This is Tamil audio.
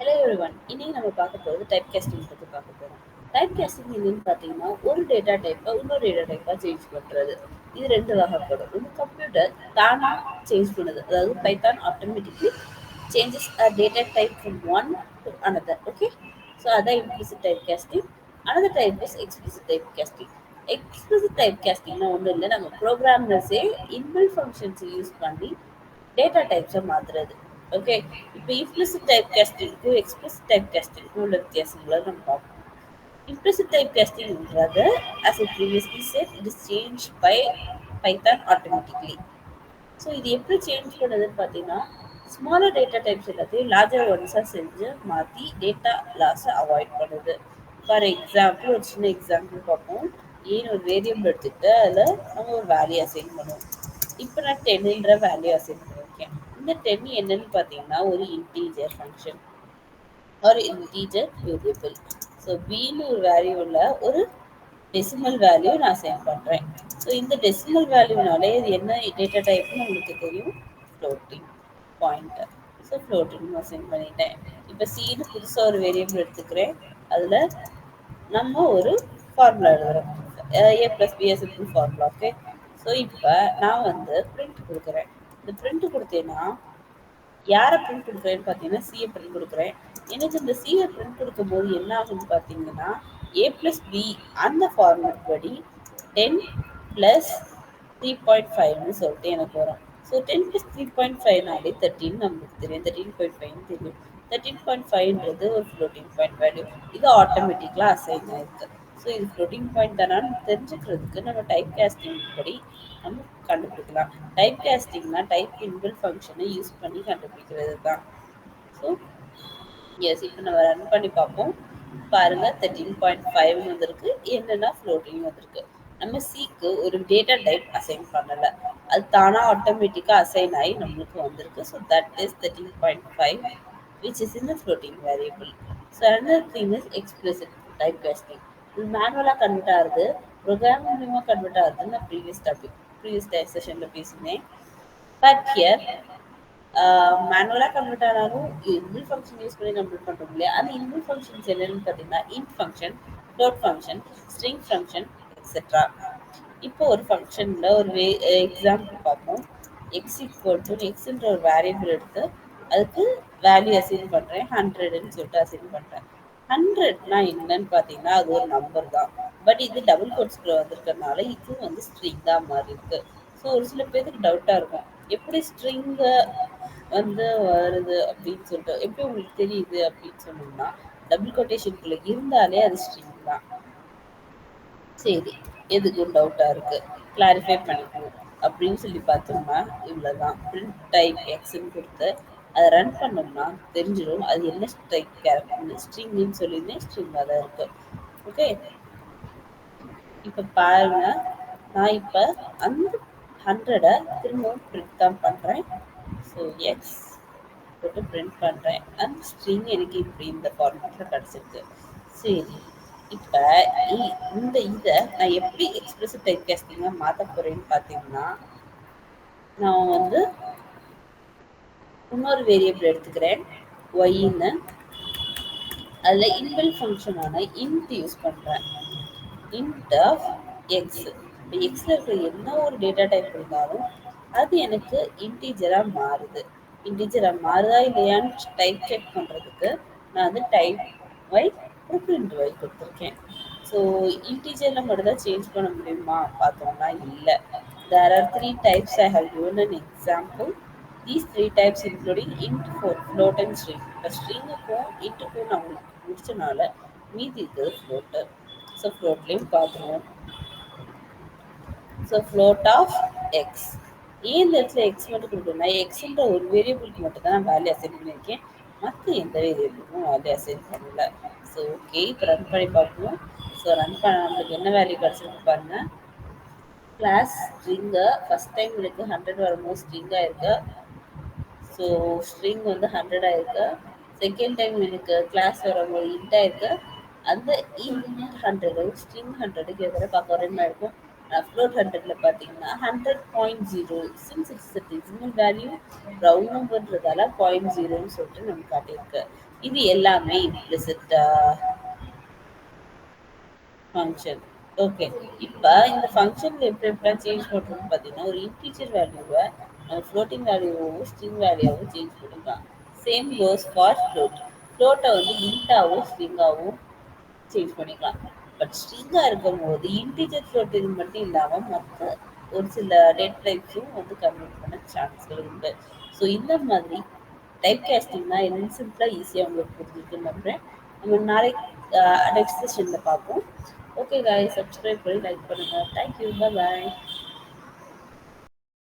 Hello everyone. இன்னைக்கு நம்ம பார்க்க போறது டைப் காஸ்டிங் பத்தி பார்க்க போறோம். டைப் காஸ்டிங் என்னன்னு பார்த்தீங்கன்னா, ஒரு டேட்டா டைப்பை இன்னொரு டேட்டா டைப்பா சேஞ்ச் பண்றது. இது 2 வகைப்படும். ஒண்ணு கம்ப்யூட்டர் தானா சேஞ்ச் பண்ணுது. அதாவது Python automatically changes a data type from one to another. Okay? So அதான் implicit typecasting. Another type is explicit typecasting. Explicit typecastingனா ஒண்ணும் இல்லை, நம்ம ப்ரோக்ராமர்ஸே inbuilt functions யூஸ் பண்ணி டேட்டா டைப்ஸை மாத்துறது. ஓகே, இப்போ implicit typecastingக்கும் explicit typecastingக்கும் உள்ள வித்தியாசங்களை நம்ம பார்ப்போம். Implicit typecastingன்றது, as I previously said, it is changed by Python automatically. So இது எப்படி சேஞ்ச் பண்ணுதுன்னு பார்த்தீங்கன்னா, ஸ்மாலர் டேட்டா டைப்ஸ் எல்லாத்தையும் லார்ஜர் ஒன்ஸாக செஞ்சு மாற்றி டேட்டா லாஸை அவாய்ட் பண்ணுது. ஃபார் எக்ஸாம்பிள், ஒரு சின்ன எக்ஸாம்பிள் பார்ப்போம். ஏன்னு ஒரு வேரியபிள் எடுத்துக்கிட்டு அதில் நம்ம ஒரு வேல்யூ அசைன் பண்ணுவோம். இப்போ நான் 10ன்ற வேல்யூ அசைன் பண்ணியிருக்கேன். இந்த 10 என்னன்னு பார்த்தீங்கன்னா ஒரு இன்டீஜர் ஃபங்க்ஷன் ஒரு இன்டீஜர் வேரியபிள். ஸோ பின்னு ஒரு வேல்யூவில் ஒரு டெசிமல் வேல்யூ நான் அசைன் பண்ணுறேன். ஸோ இந்த டெசிமல் வேல்யூனாலே இது என்ன டேட்டா டைப்னு உங்களுக்கு தெரியும், floating pointer. So floating assign பண்ணிட்டேன். இப்போ சின்னு புதுசாக ஒரு வேரியபிள் எடுத்துக்கிறேன். அதில் நம்ம ஒரு ஃபார்முலா எழுதுறோம், A plus B simple formula. Okay, so இப்போ நான் வந்து பிரிண்ட் கொடுக்குறேன். இந்த பிரிண்ட் கொடுத்தேன்னா யாரை பிரிண்ட் கொடுக்குறேன்னு பார்த்தீங்கன்னா சிஏ பிரிண்ட் கொடுக்குறேன். எனக்கு இந்த சிஏ பிரிண்ட் கொடுக்கும்போது என்ன ஆகுன்னு பார்த்தீங்கன்னா, ஏ ப்ளஸ் பி அந்த ஃபார்முலா படி 10 ப்ளஸ் 3.5ன்னு சொல்லிட்டு எனக்கு வரும். ஸோ 10 ப்ளஸ் 3.5நாலே 13 நம்மளுக்கு தெரியும், 13.5 தெரியும். 13.5ன்றது ஒரு ஃப்ளோட்டிங் பாயிண்ட் வேல்யூ. இது ஆட்டோமேட்டிக்கலாக அசைன் ஆயிருக்கு. ஸோ இது ஃப்ளோட்டிங் பாயிண்ட் தானான்னு தெரிஞ்சுக்கிறதுக்கு நம்ம டைப் காஸ்டிங் படி நம்ம கண்டுபிடிக்கலாம். டைப் காஸ்டிங்னா டைப் இன்பில்ட் ஃபங்க்ஷனை யூஸ் பண்ணி கண்டுபிடிக்கிறது தான். ஸோ எஸ், இப்போ நம்ம ரன் பண்ணி பார்ப்போம். பாருங்க, 13.5 வந்திருக்கு, என்னன்னா ஃப்ளோட்டிங் வந்திருக்கு. நம்ம சிக்கு ஒரு டேட்டா டைப் அசைன் பண்ணலை, அது தானா ஆட்டோமேட்டிக்காக அசைன் ஆகி நம்மளுக்கு வந்திருக்கு. So that is 13.5 which is in the floating variable. So another thing is explicit typecasting. இது மேனுவலாக கன்வெர்ட் ஆகுது, ப்ரோக்ராம் மூலியமாக கன்வெர்ட் ஆகுதுன்னு நான் ப்ரீவியஸ் செஷனில் பேசினேன். பட் ஹியர் மேனுவலாக கன்வெர்ட் ஆனாலும் இன்பில் ஃபங்க்ஷன் யூஸ் பண்ணி கன்வெர்ட் பண்ணுறோம் இல்லையா, அந்த இன்பில் ஃபங்க்ஷன்ஸ் என்னென்னு பார்த்தீங்கன்னா int function, float function, string function, etcetera. இப்போ ஒரு ஃபங்க்ஷனில் ஒரு எக்ஸாம்பிள் பார்ப்போம். எக்ஸ் ஈக்குவல் டு எக்ஸ்ன்ற ஒரு வேரியபிள் எடுத்து அதுக்கு வேல்யூ அசைன் பண்ணுறேன், 100ன்னு சொல்லிட்டு அசைன் பண்ணுறேன். 100னா என்னன்னு பார்த்தீங்கன்னா அது ஒரு நம்பர் தான். பட் இது டபுள் கோட்ஸ்குள்ள வந்திருக்கிறதுனால இது வந்து ஸ்ட்ரிங் தான் மாதிரி இருக்கு. ஸோ ஒரு சில பேருக்கு டவுட்டாக இருக்கும், எப்படி ஸ்ட்ரிங்கை வந்து வருது அப்படின்னு சொல்லிட்டு, எப்படி உங்களுக்கு தெரியுது அப்படின்னு சொன்னோம்னா, டபுள் கொட்டேஷனுக்குள்ள இருந்தாலே அது ஸ்ட்ரிங் தான். சரி, எதுக்கும் டவுட்டாக இருக்குது, கிளாரிஃபை பண்ணிக்கணும் அப்படின்னு சொல்லி பார்த்தோம்னா இவ்வளோதான். பிரிண்ட் டைப் எக்ஸ்ன்னு கொடுத்து அதை ரன் பண்ணோம்னா தெரிஞ்சிடும் அது என்ன டைப் கேரக்டர்னு. ஸ்ட்ரிங்னு சொல்லியிருந்தேன், ஸ்ட்ரிங்காக தான் இருக்குது. ஓகே, இப்போ பாருங்க, நான் இப்போ அந்த 100 திரும்பவும் பிரிண்ட் தான் பண்ணுறேன். ஸோ எக்ஸ் போட்டு பிரிண்ட் பண்ணுறேன். அந்த ஸ்ட்ரிங் எனக்கு இப்படி இந்த ஃபார்மேட்டில் கிடச்சிருக்கு. சரி, இப்போ இந்த இதை நான் எப்படி எக்ஸ்பிரசிவ் டைப் காஸ்டிங்காக மாற்ற போகிறேன்னு பார்த்தீங்கன்னா, நான் வந்து இன்னொரு வேரியபிள் எடுத்துக்கிறேன், ஒய்ன்னு. அதில் இன்பில் ஃபங்க்ஷனான இன்ட் யூஸ் பண்ணுறேன், இன்ட் ஆஃப் எக்ஸ். இப்போ எக்ஸில் இருக்கிற என்ன ஒரு டேட்டா டைப் இருந்தாலும் அது எனக்கு இன்டீஜராக மாறுது. இன்டீஜராக மாறுதா இல்லையான்னு டைப் செக் பண்ணுறதுக்கு நான் வந்து டைப் ஒய் ஒரு பிரிண்ட் ஒய் கொடுத்துருக்கேன். ஸோ இன்டீஜரில் மட்டும் தான் சேஞ்ச் பண்ண முடியுமா பார்த்தோம்னா இல்லை. There are 3 types. I have given an example. These 3 types including int, float and string. இப்போ ஸ்ட்ரிங்குக்கும் இன்ட்டுக்கும் நான் முடிச்சனால மீதி இருக்கிறது ஃப்ளோட்டு. ஸோ ஃப்ளோட்லேயும் பார்த்துருவோம். So float of X. ஏன் இந்த இடத்துல எக்ஸ் மட்டும் கொடுக்கணும்னா எக்ஸுன்ற ஒரு வேரியபிளுக்கு மட்டும் தான் நான் வேல்யூ அசைன் பண்ணியிருக்கேன், மற்ற எந்த வேரியபிளுக்கும் வேல்யூ அசைன் பண்ணல. ஸோ ஓகே, இப்போ ரன் பண்ணி பார்ப்போம். ஸோ ரன் பண்ண நம்மளுக்கு என்ன வேல்யூ கிடச்சிருக்கு பாருங்கள். கிளாஸ் ஸ்ட்ரிங்கை ஃபஸ்ட் டைம் எனக்கு 100 வரும்போது ஸ்ட்ரிங்காக இருக்கு. ஸோ ஸ்ட்ரிங் வந்து 100 இருக்கு. செகண்ட் டைம் எனக்கு கிளாஸ் வரும்போது இன்ட்டாக இருக்கு. அந்த இன்ட் 100 ஸ்ட்ரிங் 100க்கு எதிராக பார்க்க ஒரே மாதிரி இருக்கும். ஃப்ளோட் 100ல பார்த்தீங்கன்னா 100.0 since it's a decimal value round நம்பர்ன்றதால 0.0ன்னு சொல்லிட்டு நமக்கு காட்டியிருக்கு. இது எல்லாமே இம்ப்ளிசிட் ஃபங்ஷன். ஓகே. இப்ப இந்த ஃபங்ஷன்ல எப்படிலாம் சேஞ்ச் பண்றோம்னு பார்த்தீங்கன்னா, ஒரு இன்டிஜர் வேல்யூவ ஃப்ளோட்டிங் வேல்யூவாவும், ஸ்ட்ரிங் வேல்யூவாவும் சேஞ்ச் பண்ணிக்கலாம். Same goes for float. ஃப்ளோட்ட வந்து இன்ட்டாவும், ஸ்ட்ரிங்காவும் சேஞ்ச் பண்ணிக்கலாம். பட் ஸ்ட்ரிங்கா இருக்கும்போது இன்டிஜர் ஃப்ளோட் இது மட்டும் இல்லாம மத்த ஒரு சில டேட் டைப்ஸும் வந்து கன்வெர்ட் பண்ண சான்ஸ்கள் உண்டு. ஸோ இந்த மாதிரி டைப் காஸ்டிங்னா என்னன்னு சிம்பிளா ஈஸியா உங்களுக்கு புரிஞ்சிருக்குன்னு நம்புறேன். நம்ம நாளைக்கு நெக்ஸ்ட் செஷன்ல பார்ப்போம். ஓகே காய்ஸ், சப்ஸ்கிரைப் பண்ணி லைக் பண்ணுங்க. தேங்க்யூ. பாய்.